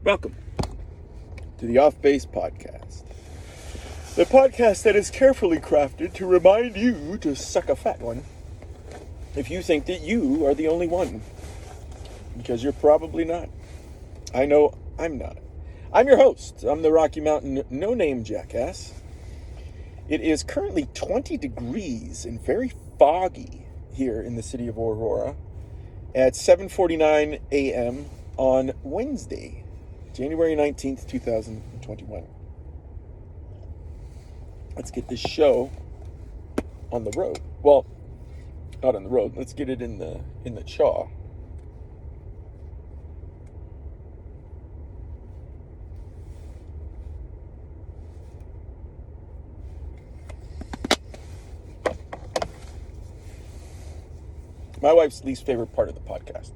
Welcome to the Off Base Podcast. The podcast that is carefully crafted to remind you to suck a fat one if you think that you are the only one. Because you're probably not. I know I'm not. I'm your host. I'm the Rocky Mountain no-name Jackass. It is currently 20 degrees and very foggy here in the city of Aurora at 7:49 a.m. on Wednesday, January 19th, 2021. Let's get this show on the road. Well, not on the road. Let's get it in the chaw. My wife's least favorite part of the podcast.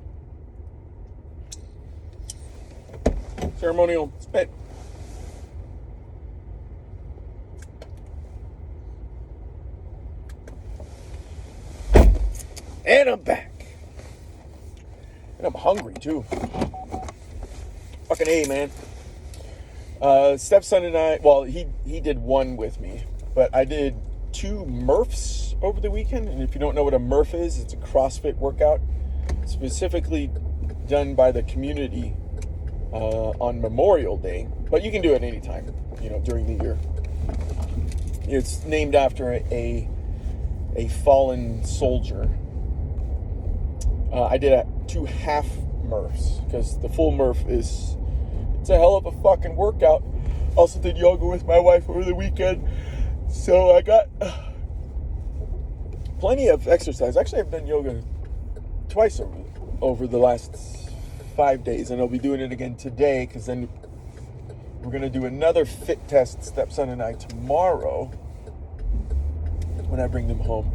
Ceremonial spit. And I'm back. And I'm hungry too. Fucking A, man. Stepson and I, well, he did one with me, but I did 2 Murphs over the weekend. And if you don't know what a Murph is, it's a CrossFit workout specifically done by the community on Memorial Day, but you can do it anytime, during the year. It's named after a fallen soldier. I did 2 half Murphs because the full Murph it's a hell of a fucking workout. Also did yoga with my wife over the weekend, so I got plenty of exercise. Actually, I've done yoga twice over the last 5 days, and I'll be doing it again today because then we're going to do another fit test, stepson and I, tomorrow when I bring them home.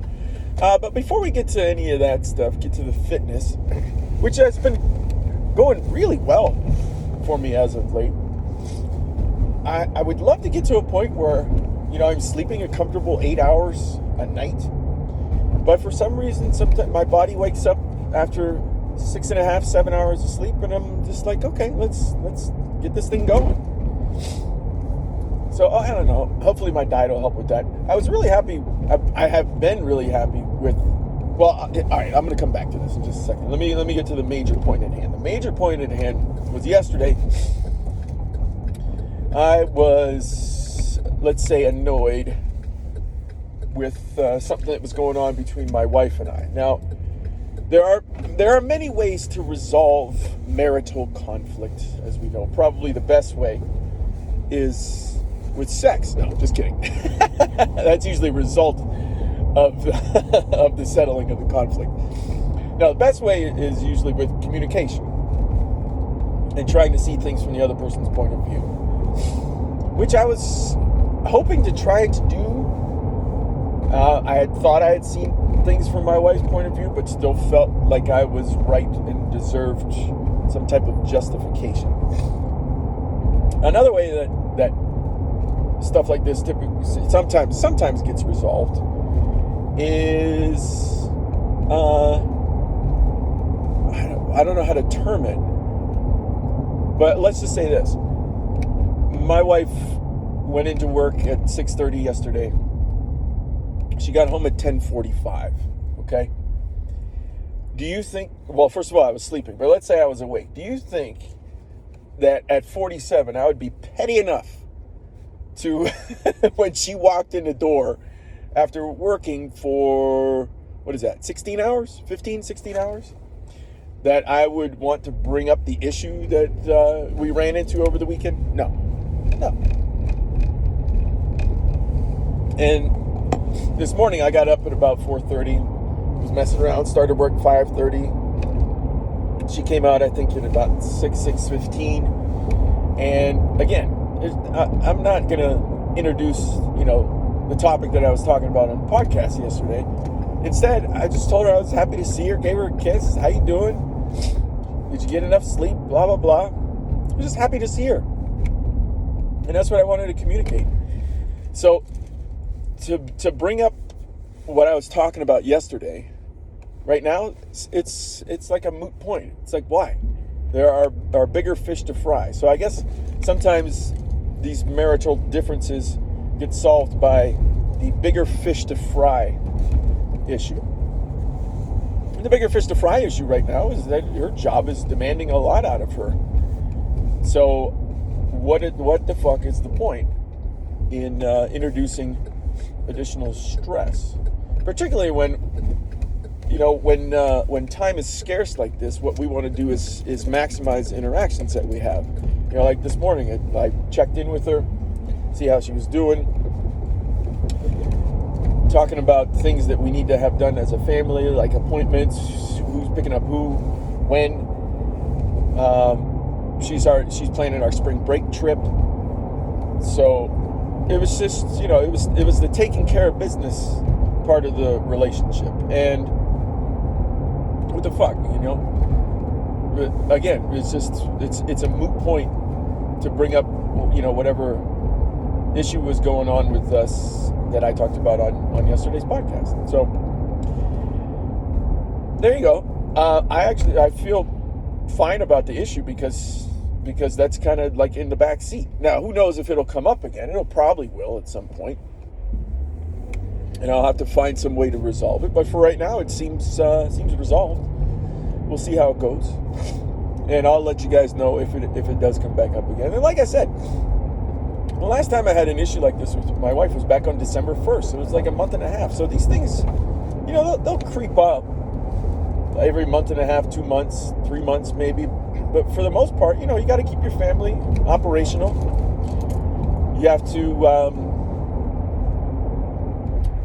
But before we get to any of that stuff, get to the fitness, which has been going really well for me as of late. I would love to get to a point where, I'm sleeping a comfortable 8 hours a night. But for some reason, sometimes my body wakes up after 6.5, 7 hours of sleep, and I'm just like, okay, let's get this thing going. So I don't know. Hopefully my diet will help with that. I was really happy. I have been really happy with. Well, all right. I'm going to come back to this in just a second. Let me get to the major point at hand. The major point at hand was yesterday. I was, let's say, annoyed with something that was going on between my wife and I. Now, there are many ways to resolve marital conflict, as we know. Probably the best way is with sex. No, just kidding. That's usually a result of the settling of the conflict. Now, the best way is usually with communication and trying to see things from the other person's point of view, which I was hoping to try to do. I had thought I had seen things from my wife's point of view, but still felt like I was right and deserved some type of justification. Another way that stuff like this typically sometimes gets resolved is I don't know how to term it, but let's just say this. My wife went into work at 6:30 yesterday. She got home at 10:45, okay? Do you think, well, first of all, I was sleeping, but let's say I was awake. Do you think that at 47, I would be petty enough to, when she walked in the door after working for, 16 hours? 15, 16 hours? That I would want to bring up the issue that we ran into over the weekend? No. And this morning, I got up at about 4:30, was messing around, started work 5:30. She came out, I think, at about 6:15. And again, I'm not going to introduce, the topic that I was talking about on the podcast yesterday. Instead, I just told her I was happy to see her, gave her a kiss. How you doing? Did you get enough sleep? Blah, blah, blah. I was just happy to see her. And that's what I wanted to communicate. So, to bring up what I was talking about yesterday, right now, it's like a moot point. It's like, why? There are bigger fish to fry. So I guess sometimes these marital differences get solved by the bigger fish to fry issue. And the bigger fish to fry issue right now is that her job is demanding a lot out of her. So what the fuck is the point in introducing additional stress? Particularly when time is scarce like this, what we want to do is maximize interactions that we have. Like this morning, I checked in with her, see how she was doing, talking about things that we need to have done as a family, like appointments, who's picking up who, when. She's planning our spring break trip. So it was just, it was the taking care of business part of the relationship. And what the fuck, But again, it's a moot point to bring up, whatever issue was going on with us that I talked about on yesterday's podcast. So there you go. I feel fine about the issue because that's kind of like in the back seat. Now, who knows if it'll come up again? It'll probably will at some point. And I'll have to find some way to resolve it. But for right now, it seems resolved. We'll see how it goes. And I'll let you guys know if it does come back up again. And like I said, the last time I had an issue like this with my wife was back on December 1st. It was like a month and a half. So these things, they'll creep up every month and a half, 2 months, 3 months maybe. But for the most part, you got to keep your family operational. You have to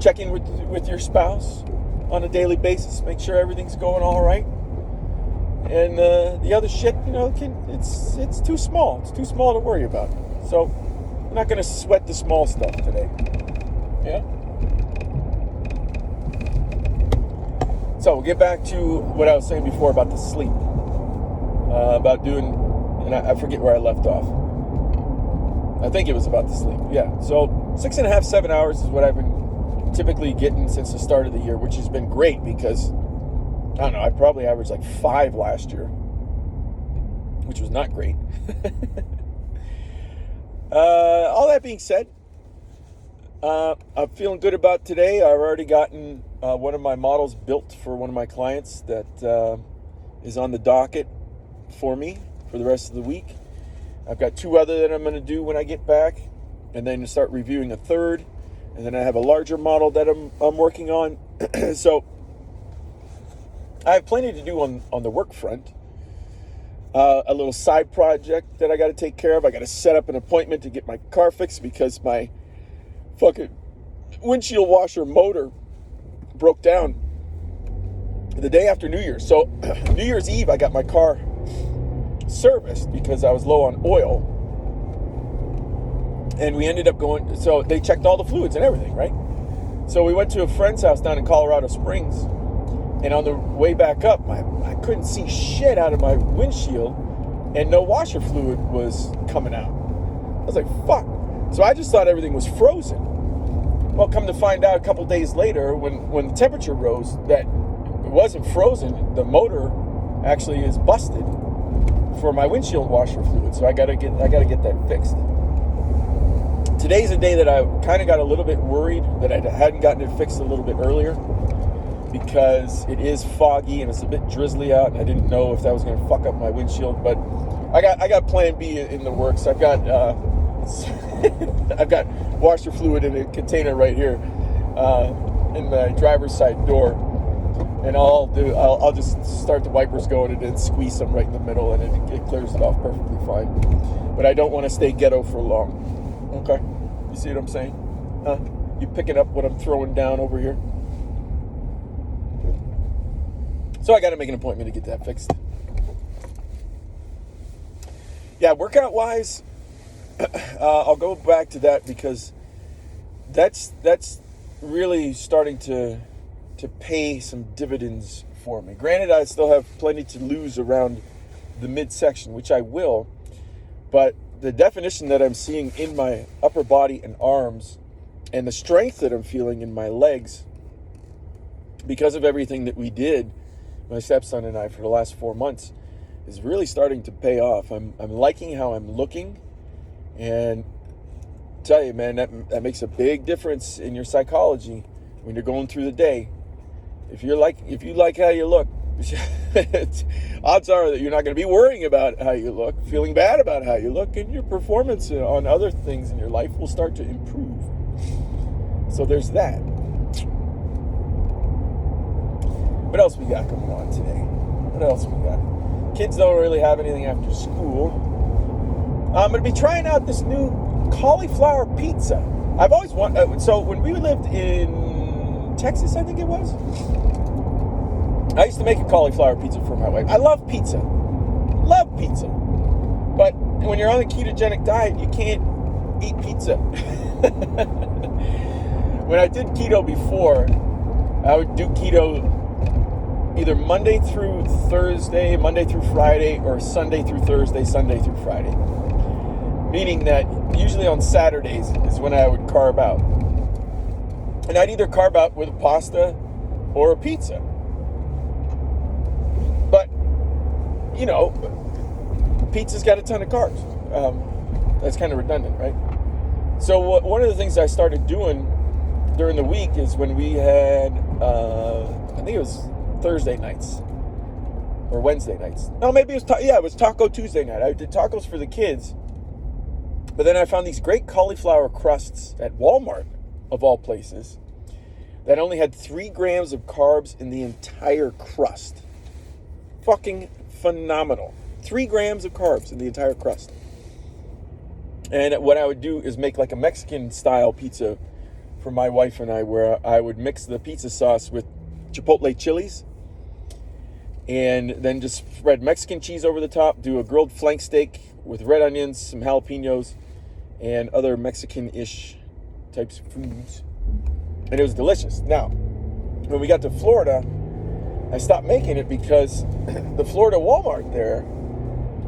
check in with your spouse on a daily basis. Make sure everything's going all right. And the other shit, it's too small. It's too small to worry about. So I'm not going to sweat the small stuff today. Yeah? So we'll get back to what I was saying before about the sleep. About doing, and I forget where I left off. I think it was about the sleep. Yeah. So 6.5, 7 hours is what I've been typically getting since the start of the year, which has been great because, I don't know, I probably averaged like 5 last year, which was not great. All that being said, I'm feeling good about today. I've already gotten one of my models built for one of my clients that is on the docket for me for the rest of the week. I've got 2 other that I'm going to do when I get back, and then start reviewing a third, and then I have a larger model that I'm working on. So I have plenty to do on the work front. A little side project that I got to take care of. I got to set up an appointment to get my car fixed because my fucking windshield washer motor broke down the day after New Year's. So New Year's Eve, I got my car serviced because I was low on oil. And we ended up going, so they checked all the fluids and everything, right? So we went to a friend's house down in Colorado Springs. And on the way back up, I couldn't see shit out of my windshield, and no washer fluid was coming out. I was like, fuck. So I just thought everything was frozen. Well, come to find out a couple days later, when the temperature rose, that it wasn't frozen. The motor actually is busted for my windshield washer fluid. So I gotta get that fixed. Today's a day that I kind of got a little bit worried that I hadn't gotten it fixed a little bit earlier, because it is foggy and it's a bit drizzly out, and I didn't know if that was going to fuck up my windshield. But I got plan B in the works. I've got I've got washer fluid in a container right here in the driver's side door, and I'll just start the wipers going and then squeeze them right in the middle, and it clears it off perfectly fine. But I don't want to stay ghetto for long. Okay, you see what I'm saying? You picking up what I'm throwing down over here? So I got to make an appointment to get that fixed. Yeah, workout-wise, I'll go back to that because that's really starting to pay some dividends for me. Granted, I still have plenty to lose around the midsection, which I will, but the definition that I'm seeing in my upper body and arms, and the strength that I'm feeling in my legs, because of everything that we did, my stepson and I, for the last 4 months, is really starting to pay off. I'm liking how I'm looking, and I tell you, man, that makes a big difference in your psychology when you're going through the day. If you like how you look, odds are that you're not going to be worrying about how you look, feeling bad about how you look, and your performance on other things in your life will start to improve. So there's that. What else we got going on today? What else we got? Kids don't really have anything after school. I'm going to be trying out this new cauliflower pizza. I've always wanted. So when we lived in Texas, I think it was, I used to make a cauliflower pizza for my wife. I love pizza. Love pizza. But when you're on a ketogenic diet, you can't eat pizza. When I did keto before, I would do keto either Monday through Thursday, Monday through Friday, or Sunday through Thursday, Sunday through Friday. Meaning that usually on Saturdays is when I would carb out. And I'd either carb out with a pasta or a pizza. But, you know, pizza's got a ton of carbs. That's kind of redundant, right? So one of the things I started doing during the week is when we had, I think it was Thursday nights or Wednesday nights. No, maybe it was Taco Tuesday night. I did tacos for the kids. But then I found these great cauliflower crusts at Walmart, of all places, that only had 3 grams of carbs in the entire crust. Fucking phenomenal. 3 grams of carbs in the entire crust. And what I would do is make like a Mexican style pizza for my wife and I, where I would mix the pizza sauce with chipotle chilies and then just spread Mexican cheese over the top, do a grilled flank steak with red onions, some jalapenos, and other Mexican-ish types of foods. And it was delicious. Now, when we got to Florida, I stopped making it because the Florida Walmart there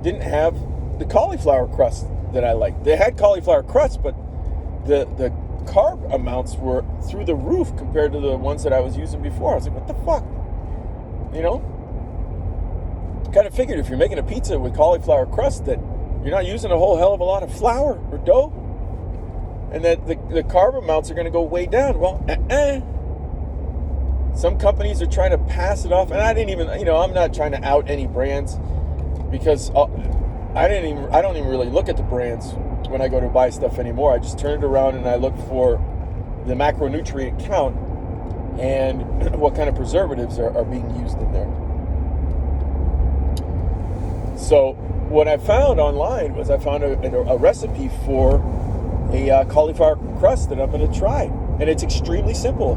didn't have the cauliflower crust that I liked. They had cauliflower crust, but the carb amounts were through the roof compared to the ones that I was using before. I was like, what the fuck? You know? Kind of figured if you're making a pizza with cauliflower crust that you're not using a whole hell of a lot of flour or dough, and that the carb amounts are going to go way down. Well, some companies are trying to pass it off, and I didn't even, I'm not trying to out any brands because I don't even really look at the brands when I go to buy stuff anymore. I just turn it around and I look for the macronutrient count and what kind of preservatives are being used in there. So what I found online was I found a recipe for a cauliflower crust that I'm going to try. And it's extremely simple.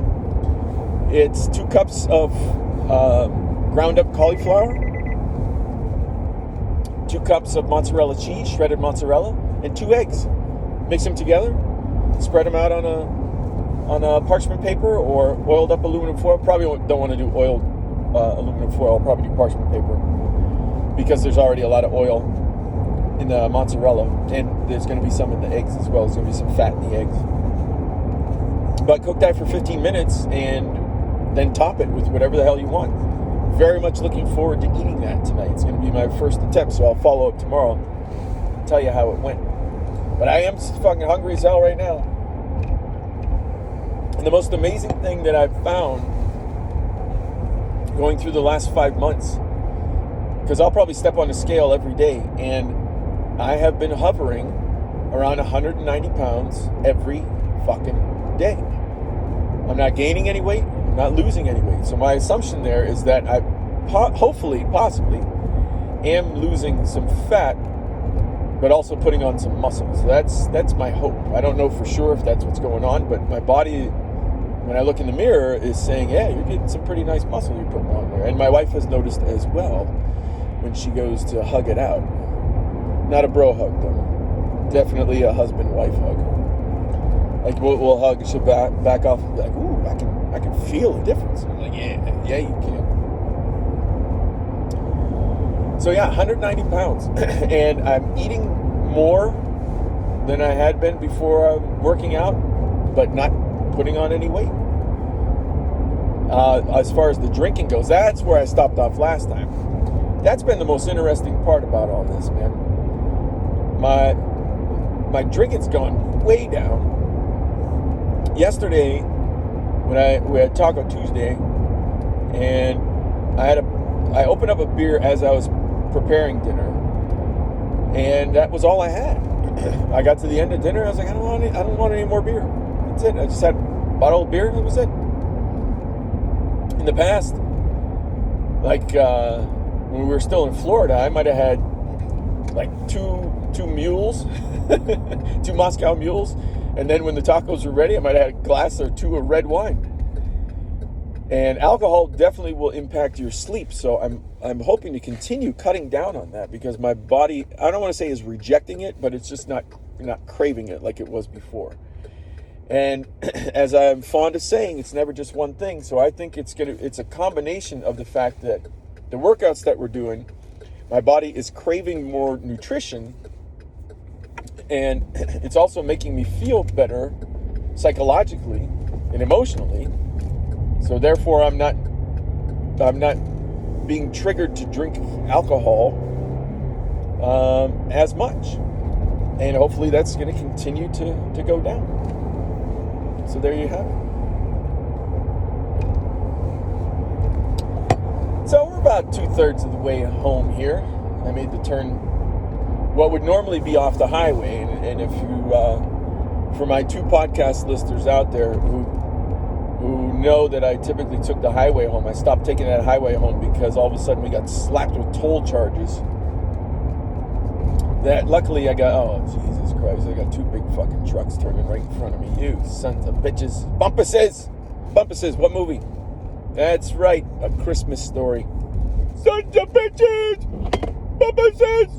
It's 2 cups of ground up cauliflower, 2 cups of mozzarella cheese, shredded mozzarella, and 2 eggs. Mix them together, spread them out on a parchment paper or oiled up aluminum foil. Probably don't want to do oiled aluminum foil. I'll probably do parchment paper because there's already a lot of oil in the mozzarella, and there's going to be some in the eggs as well. There's going to be some fat in the eggs. But cook that for 15 minutes and then top it with whatever the hell you want. Very much looking forward to eating that tonight. It's going to be my first attempt, so I'll follow up tomorrow and tell you how it went. But I am fucking hungry as hell right now. And the most amazing thing that I've found going through the last 5 months, because I'll probably step on the scale every day, and I have been hovering around 190 pounds every fucking day. I'm not gaining any weight, I'm not losing any weight. So my assumption there is that I possibly am losing some fat, but also putting on some muscle. So that's my hope. I don't know for sure if that's what's going on, but my body, when I look in the mirror, is saying, yeah, you're getting some pretty nice muscle you're putting on there. And my wife has noticed as well when she goes to hug it out. Not a bro hug, though. Definitely a husband-wife hug. Like, we'll hug, she'll back off and be like, ooh, I can feel the difference. I'm like, yeah, you can. So yeah, 190 pounds. And I'm eating more than I had been before working out, but not putting on any weight. As far as the drinking goes, that's where I stopped off last time. that's been the most interesting part about all this, man. My drinking's gone way down. Yesterday, we had Taco Tuesday, and I opened up a beer as I was preparing dinner, and that was all I had. I got to the end of dinner, I was like, I don't want any more beer. That's it. I just had a bottle of beer, and that was it. In the past, like when we were still in Florida, I might have had like two mules, two Moscow mules, and then when the tacos were ready, I might have had a glass or two of red wine. And alcohol definitely will impact your sleep, so I'm hoping to continue cutting down on that, because my body, I don't want to say is rejecting it, but it's just not craving it like it was before. And as I'm fond of saying, it's never just one thing. So I think it's a combination of the fact that the workouts that we're doing, my body is craving more nutrition, and it's also making me feel better psychologically and emotionally. So therefore, I'm not being triggered to drink alcohol as much, and hopefully that's going to continue to go down. So there you have it. So we're about 2/3 of the way home here. I made the turn, what would normally be off the highway, and if you, for my 2 podcast listeners out there who know that I typically took the highway home, I stopped taking that highway home because all of a sudden we got slapped with toll charges. That luckily I got, oh Jesus Christ, I got 2 big fucking trucks turning right in front of me. You sons of bitches. Bumpuses, what movie? That's right, A Christmas Story. Sons of bitches, Bumpuses.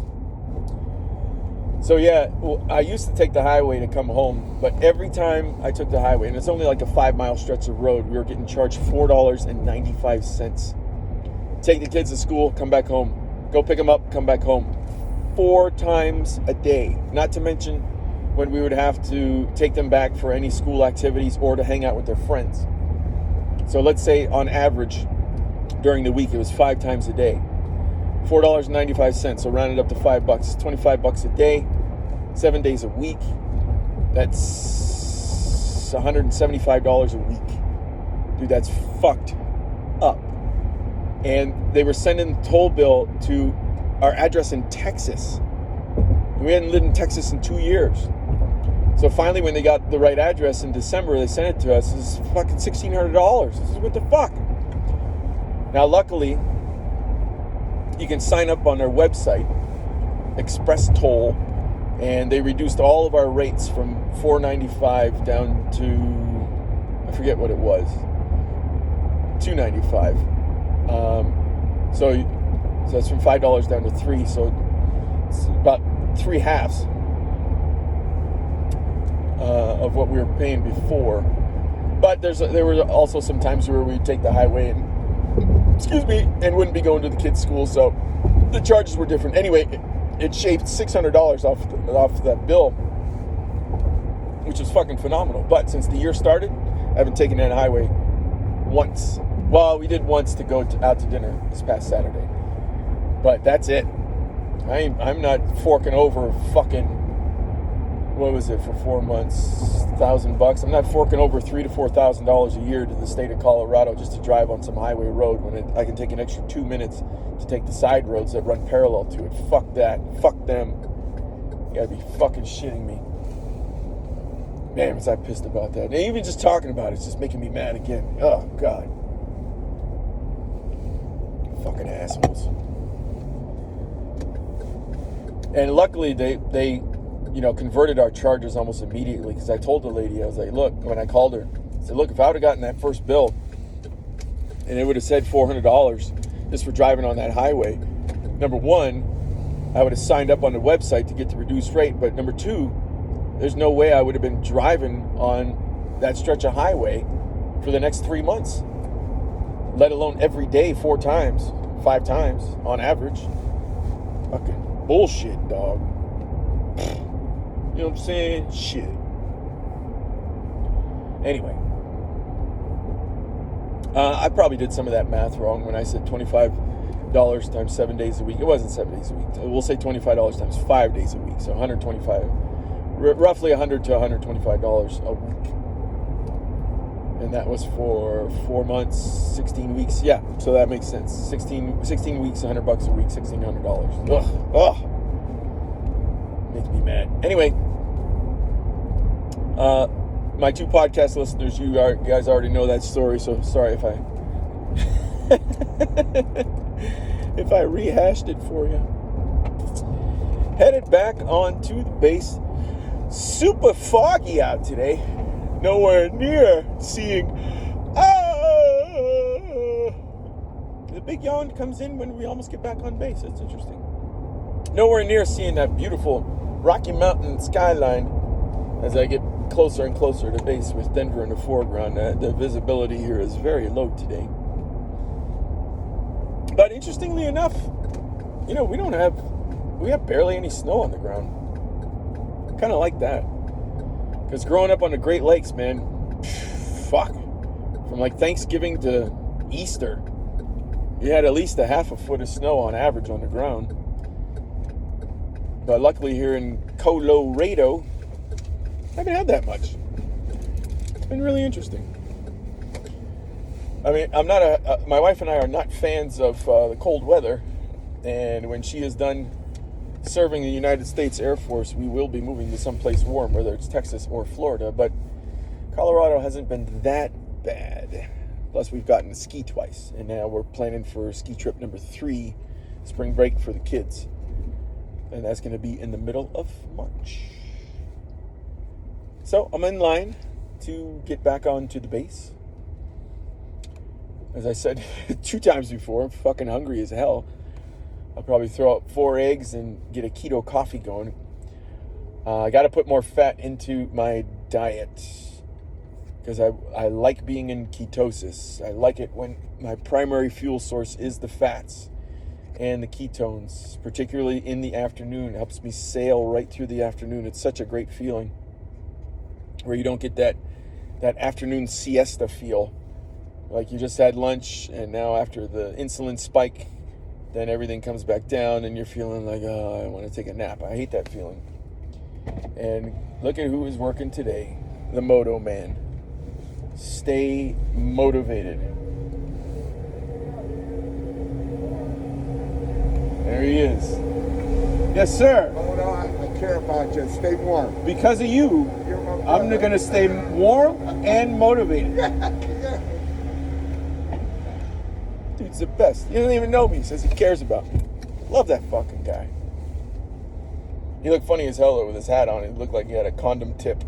So yeah, well, I used to take the highway to come home, but every time I took the highway, and it's only like a 5-mile stretch of road, we were getting charged $4.95. Take the kids to school, come back home. Go pick them up, come back home. 4 times a day. Not to mention when we would have to take them back for any school activities or to hang out with their friends. So let's say on average during the week it was 5 times a day. $4.95. So round it up to $5. $25 a day, 7 days a week. That's $175 a week. Dude, that's fucked up. And they were sending the toll bill to our address in Texas. We hadn't lived in Texas in 2 years. So finally, when they got the right address in December, they sent it to us. This is fucking $1,600. This is what the fuck. Now, luckily, you can sign up on their website, Express Toll, and they reduced all of our rates from $4.95 down to, I forget what it was, $2.95. So that's from $5 down to $3. So it's about 3 halves of what we were paying before. But there were also some times where we'd take the highway and wouldn't be going to the kids' school, so the charges were different. Anyway, it shaved $600 off that bill, which was fucking phenomenal. But since the year started, I haven't taken that highway once. Well, we did once to go out to dinner this past Saturday, but that's it. I'm not forking over fucking, what was it, for 4 months, $1,000. I'm not forking over $3,000 to $4,000 a year to the state of Colorado just to drive on some highway road when I can take an extra 2 minutes to take the side roads that run parallel to it. Fuck that. Fuck them. You gotta be fucking shitting me. Man, was I pissed about that. And even just talking about it's just making me mad again. Oh, God. Fucking assholes. And luckily, they converted our charges almost immediately, because I told the lady, I was like, look, when I called her, I said, look, if I would have gotten that first bill and it would have said $400 just for driving on that highway, number one, I would have signed up on the website to get the reduced rate, but number two, there's no way I would have been driving on that stretch of highway for the next 3 months, let alone every day 4 times, 5 times on average. Fucking bullshit, dog. You know what I'm saying? Shit. Anyway. I probably did some of that math wrong when I said 25 times 7 days a week. It wasn't 7 days a week. We'll say $25 times 5 days a week. So roughly $100 to $125 a week. And that was for 4 months, 16 weeks. Yeah, so that makes sense. 16 weeks, $100 a week, $1,600. Ugh. Makes me mad. Anyway, my 2 podcast listeners, you guys already know that story, so sorry if I if I rehashed it for you. Headed back onto the base. Super foggy out today. Nowhere near seeing. The big yawn comes in when we almost get back on base. That's interesting. Nowhere near seeing that beautiful Rocky Mountain skyline as I get closer and closer to base with Denver in the foreground. The visibility here is very low today. But interestingly enough, we have barely any snow on the ground. Kind of like that. Because growing up on the Great Lakes, man, from like Thanksgiving to Easter, you had at least a half a foot of snow on average on the ground. But luckily here in Colorado, I haven't had that much. It's been really interesting. I mean, my wife and I are not fans of the cold weather. And when she is done serving the United States Air Force, we will be moving to someplace warm, whether it's Texas or Florida. But Colorado hasn't been that bad. Plus, we've gotten to ski twice. And now we're planning for ski trip number 3, spring break for the kids. And that's going to be in the middle of March. So I'm in line to get back onto the base. As I said 2 times before, I'm fucking hungry as hell. I'll probably throw out 4 eggs and get a keto coffee going. I got to put more fat into my diet because I like being in ketosis. I like it when my primary fuel source is the fats and the ketones, particularly in the afternoon. It helps me sail right through the afternoon. It's such a great feeling where you don't get that afternoon siesta feel. Like you just had lunch and now after the insulin spike, then everything comes back down and you're feeling like, oh, I want to take a nap. I hate that feeling. And look at who is working today. The Moto Man. Stay motivated. There he is. Yes, sir. Hold on. I care about you. Stay warm. Because of you, I'm going to stay warm and motivated. Dude's the best. He doesn't even know me. He says he cares about me. Love that fucking guy. He looked funny as hell though with his hat on. He looked like he had a condom tip.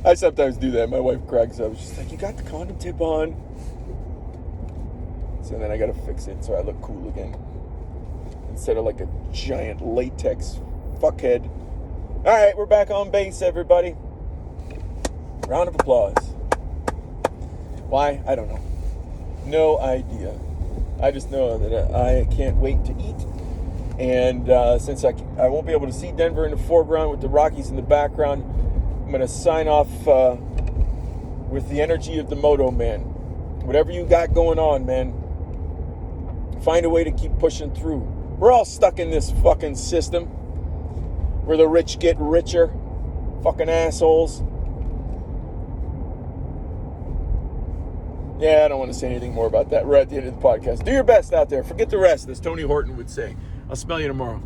I sometimes do that. My wife cracks up. She's like, you got the condom tip on? So then I got to fix it so I look cool again. Instead of like a giant latex fuckhead. All right, we're back on base, everybody. Round of applause. Why? I don't know. No idea. I just know that I can't wait to eat. And since I won't be able to see Denver in the foreground with the Rockies in the background, I'm going to sign off with the energy of the Moto Man. Whatever you got going on, man, find a way to keep pushing through. We're all stuck in this fucking system where the rich get richer. Fucking assholes. Yeah, I don't want to say anything more about that. We're at the end of the podcast. Do your best out there. Forget the rest, as Tony Horton would say. I'll smell you tomorrow.